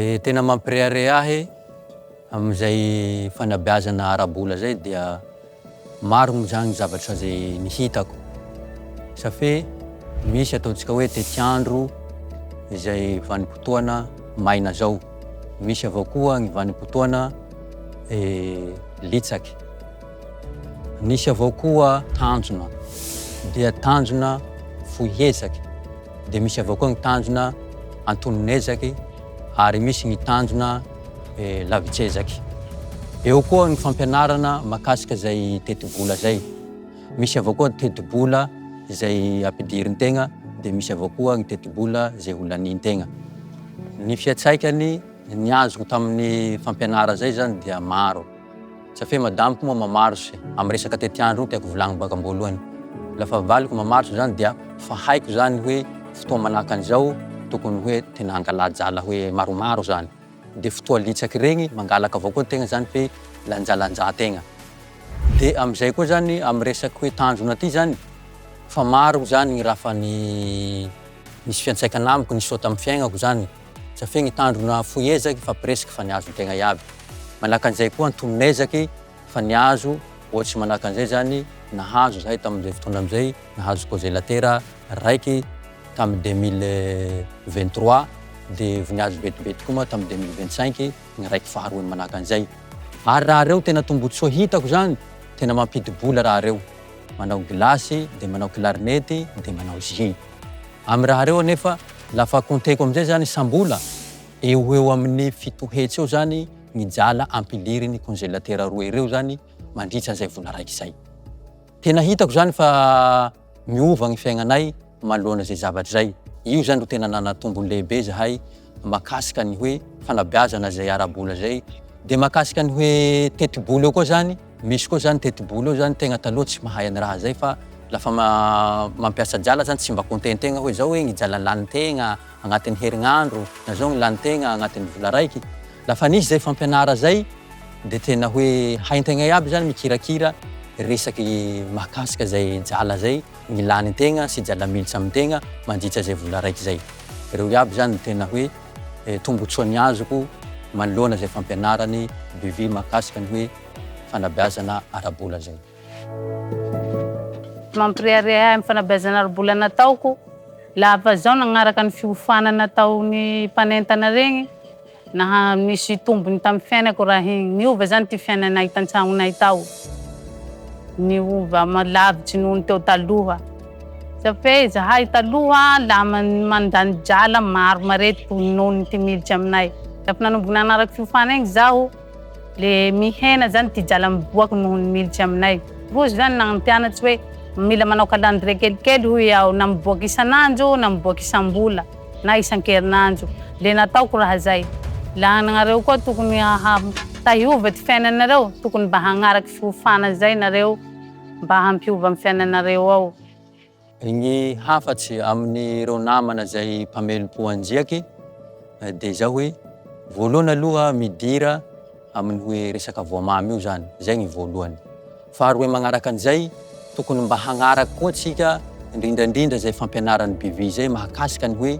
Tena mampireharehahy amin'izay fanabeazana ara-bola zay dia maro moa zany zavatra zay nihitako. Safe misy ataontsika hoe tetiandro izay vanim-potoana maina zao. Misy avao koa ny vanim-potoana litsaky. Misy avao koa tanjona, dia tanjona foihezaky. Dia misy avao koa ny tanjona antononezaky, ary misy ny tanjona lavitsezaky. Eo koa ny fampianarana makasika zay teti-bola zay. Misy avao koa teti-bola zay ampidirin-tegna, dia misy avao koa ny teti-bola zay holanin-tegna. Ny fiatsaikany ny azoko tamin'ny fampianara zay zany dia maro. Safe madamiko moa mamarotsy amin'ny resaka tetiandro tiako volagny baka am-boalohany. Lafa valiko mamarotsy zany dia fa haiko zany hoe fotoa manahaka an'izao tokony hoe tena angalajala hoe maromaro zany. Dia fotoa litsaky regny mangalaka avao koa tegna zany fe lanjalanja-tegna. Dia am'izay koa zany amin'ny resaky hoe tanjona ty zany fa maro zany ny raha fa nisy fiantsaikana amiko nisy tamin'ny fiaignako zany. Safe ny tanjona foiezaky fa presque fa niazo tegna iaby. Manahaka an'izay koa antononezaky fa niazo, ohatsy manahaka an'izay zany nahazo zahay tamin'izay fotoana am'izay, nahazo congélateur raiky tamin'ny 2023, dia niazo betibety koa moa tamin'ny 2025 ny raiky faharoany manahaka an'izay. Ary raha reo tena tombotsoa hitako zany, tena mampidi-bola raha reo. Manao gilasy, dia manao clarinety, dia manao jus. Amin'ny raha reo anefa lafa konteko am'izay zany sambola, eo amin'ny 7 hetsy eo zany ny jala ampiliriny congélateur roa ireo zany mandritra an'izay vola raiky zay. Tena hitako zany fa miova ny fiaignanay manoloana zay zavatra zay. Io zany ro tena nanatombony lehibe zahay makasika ny hoe fanabeazana zay ara-bola zay. Dia makasika ny hoe teti-bola eo koa zany, misy koa zany teti-bola eo zany tegna taloha tsy mahay any raha zay fa lafa mampiasa jala zany tsy mba kontentegna hoe zao hoe ny jala lanin-tegna agnatin'ny herignandro, na zao ny lanin-tegna agnatin'ny vola raiky. Lafa nisy zay fampianara zay, dia tena hoe hain-tegna iaby zany mikirakira resaky mahakasika zay jala zay, ny lanin-tegna sy jala militsy amin-tegna mandritra zay vola raiky zay. Reo iaby zany tena hoe tombotsoa ny azoko manoloana zay fampianarany bevy mahakasika ny hoe fanabeazana ara-bola zay. Mampireharehahy amin'ny fanabeazana ara-bola nataoko, lafa zao nagnaraka ny fiofana nataon'ny mpanentana regny, misy tombony tamin'ny fiainako raha igny. Niova zany ty fiainanay tan-tragnonay tao. Niova malavitsy noho ny teo taloha. Safe zahay taloha la mandany jala maro marety noho ny ty militsy aminay. Lafa nanomboky nanaraky fiofana igny zaho, le mihena zany ty jala miboaky noho ny militsy aminay. Rozy zany nagnompianatsy hoe mila manao calendrier kelikely hoy iaho, na miboaky isan'andro na miboaky isam-bola na isan-kerinandro. Le nataoko raha zay. La nanareo koa tokony tahiova ty fiainanareo, tokony mba hagnaraky fiofana zay nareo mba hampiova amin'ny fiainanareo ao. Ny hafatsy amin'ireo namana zay mpamelom-po anjiaky dia zao hoe voalohany aloha midira amin'ny hoe resaka voamamy io zany, zay ny voalohany. Faharoa magnaraka an'izay, tokony mba hagnaraky koa tsika indrindrandrindra zay fampianarany bevy zay mahakasika ny hoe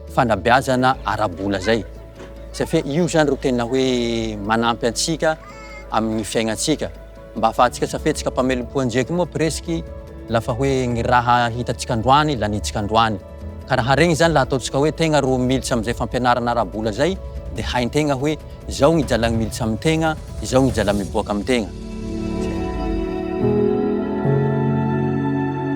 fanabeazana ara-bola zay. Safe io zany ro tena hoe manampy antsika amin'ny fiaignatsika. Mba ahafahantsika safe tsika mpamelom-po anjiaky moa presque lafa hoe ny raha hitatsika androany lanitsika androany. Ka raha regny zany laha ataontsika hoe tegna ro militsy am'izay fampianarana ara-bola zay, dia hain-tegna hoe zao ny jala militsy amin-tegna, zao ny jala miboaka amin-tegna.